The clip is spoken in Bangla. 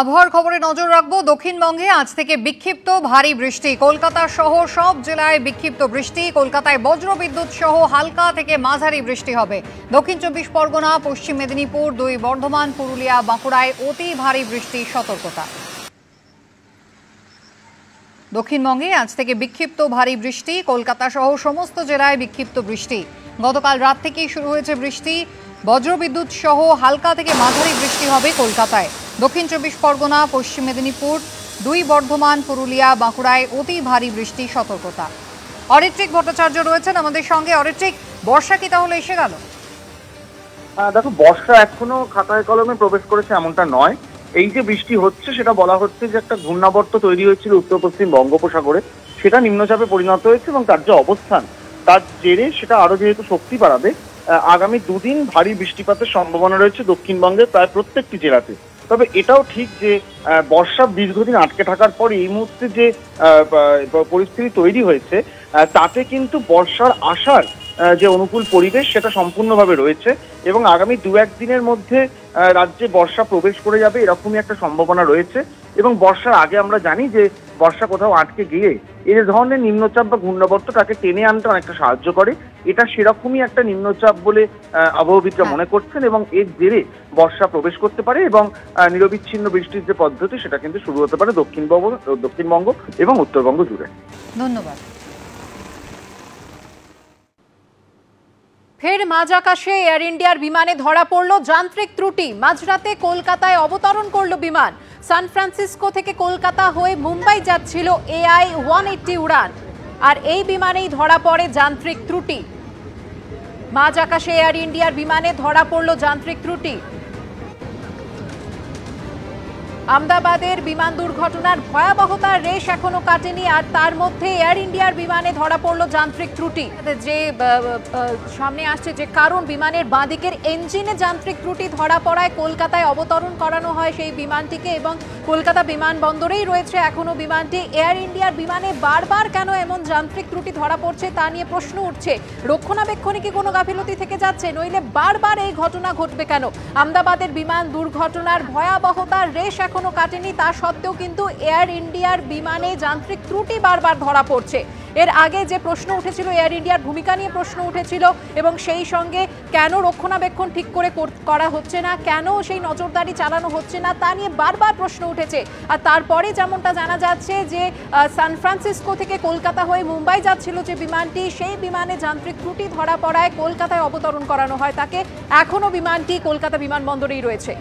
আবহাওয়ার খবরে নজর রাখবো। দক্ষিণবঙ্গে আজ থেকে বিক্ষিপ্ত ভারী বৃষ্টি। কলকাতা সহ সব জেলায় বিক্ষিপ্ত বৃষ্টি। কলকাতায় বজ্রবিদ্যুৎ সহ হালকা থেকে মাঝারি বৃষ্টি হবে। দক্ষিণ চব্বিশ পরগনা, পশ্চিম মেদিনীপুর, দুই বর্ধমান, পুরুলিয়া, বাঁকুড়ায় অতি ভারী বৃষ্টির সতর্কতা। দক্ষিণবঙ্গে আজ থেকে বিক্ষিপ্ত ভারী বৃষ্টি। কলকাতা সহ সমস্ত জেলায় বিক্ষিপ্ত বৃষ্টি। গতকাল রাত থেকেই শুরু হয়েছে বৃষ্টি। বজ্রবিদ্যুৎ সহ হালকা থেকে মাঝারি বৃষ্টি হবে কলকাতায়। দক্ষিণ চব্বিশ পরগনা, পশ্চিম মেদিনীপুর, দুই বর্ধমান, পুরুলিয়া, বাঁকুড়ায় অতি ভারী বৃষ্টির সতর্কতা। অরিত্রিক ভট্টাচার্য রয়েছেন আমাদের সঙ্গে। অরিত্রিক, বর্ষা কি তাহলে এসে গেল? দেখো, বর্ষা এখনো খাতায় কলমে প্রবেশ করেছে এমনটা নয়। এই যে বৃষ্টি হচ্ছে সেটা বলা হচ্ছে যে একটা ঘূর্ণাবর্ত তৈরি হয়েছিল উত্তর পশ্চিম বঙ্গোপসাগরে, সেটা নিম্নচাপে পরিণত হয়েছে এবং তার যে অবস্থান তার জেরে সেটা আরো যেহেতু শক্তি বাড়াবে, আগামী দুদিন ভারী বৃষ্টিপাতের সম্ভাবনা রয়েছে দক্ষিণবঙ্গের প্রায় প্রত্যেকটি জেলাতে। তবে এটাও ঠিক যে বর্ষা দীর্ঘদিন আটকে থাকার পর এই মুহূর্তে যে পরিস্থিতি তৈরি হয়েছে তাতে কিন্তু বর্ষার আসার যে অনুকূল পরিবেশ সেটা সম্পূর্ণভাবে রয়েছে এবং আগামী দু একদিনের মধ্যে রাজ্যে বর্ষা প্রবেশ করে যাবে এরকমই একটা সম্ভাবনা রয়েছে। এবং বর্ষার আগে আমরা জানি যে বর্ষা কোথাও আটকে গিয়ে এই ধরনের নিম্নচাপ বা ঘূর্ণাবর্ত তাকে টেনে আনতে অনেকটা সাহায্য করে। এটা সেরকমই একটা নিম্নচাপ বলে আবহাওয়াবিদরা মনে করছেন এবং এর জেরে বর্ষা প্রবেশ করতে পারে এবং নিরবিচ্ছিন্ন বৃষ্টির যে পদ্ধতি সেটা কিন্তু শুরু হতে পারে দক্ষিণবঙ্গ এবং উত্তরবঙ্গ জুড়ে। ধন্যবাদ। ফের মাঝ আকাশে এয়ার ইন্ডিয়ার বিমানে ধরা পড়ল যান্ত্রিক ত্রুটি। মাঝরাতে কলকাতায় অবতরণ করল বিমান। সান ফ্রান্সিসকো থেকে কলকাতা হয়ে মুম্বাই যাচ্ছিল AI-180 উড়ান, আর এই বিমানেই ধরা পড়ে যান্ত্রিক ত্রুটি। মাঝ আকাশে এয়ার ইন্ডিয়ার বিমানে ধরা পড়ল যান্ত্রিক ত্রুটি। আহমেদাবাদের বিমান দুর্ঘটনার ভয়াবহতার রেশ এখনো কাটেনি, আর তার মধ্যে এয়ার ইন্ডিয়ার বিমানে ধরা পড়ল যান্ত্রিক ত্রুটি। যে সামনে আসছে যে কারণ, বিমানের বাঁদিকের ইঞ্জিনে যান্ত্রিক ত্রুটি ধরা পড়ায় কলকাতায় অবতরণ করানো হয় সেই বিমানটিকে এবং কলকাতা বিমানবন্দরেই রয়েছে এখনো বিমানটি। এয়ার ইন্ডিয়ার বিমানে বারবার কেন এমন যান্ত্রিক ত্রুটি ধরা পড়ছে তা নিয়ে প্রশ্ন উঠছে। রক্ষণাবেক্ষণে কি কোনো গাফিলতি থেকে যাচ্ছে, নইলে বারবার এই ঘটনা ঘটবে কেন? আহমেদাবাদের বিমান দুর্ঘটনার ভয়াবহতার রেশ এখনো কাটেনি, তা সত্ত্বেও কিন্তু এয়ার ইন্ডিয়ার বিমানে যান্ত্রিক ত্রুটি বারবার ধরা পড়ছে। এর আগে যে প্রশ্ন উঠেছিল, এয়ার ইন্ডিয়ার ভূমিকা নিয়ে প্রশ্ন উঠেছিল এবং সেই সঙ্গে কেন রক্ষণাবেক্ষণ ঠিক করে করা হচ্ছে না, কেন সেই নজরদারি চালানো হচ্ছে না, তা নিয়ে বারবার প্রশ্ন উঠেছে। আর তারপরে যেমনটা জানা যাচ্ছে যে সান ফ্রান্সিসকো থেকে কলকাতা হয়ে মুম্বাই যাচ্ছিল যে বিমানটি, সেই বিমানে যান্ত্রিক ত্রুটি ধরা পড়ায় কলকাতায় অবতরণ করানো হয় তাকে। এখনো বিমানটি কলকাতা বিমানবন্দরেই রয়েছে।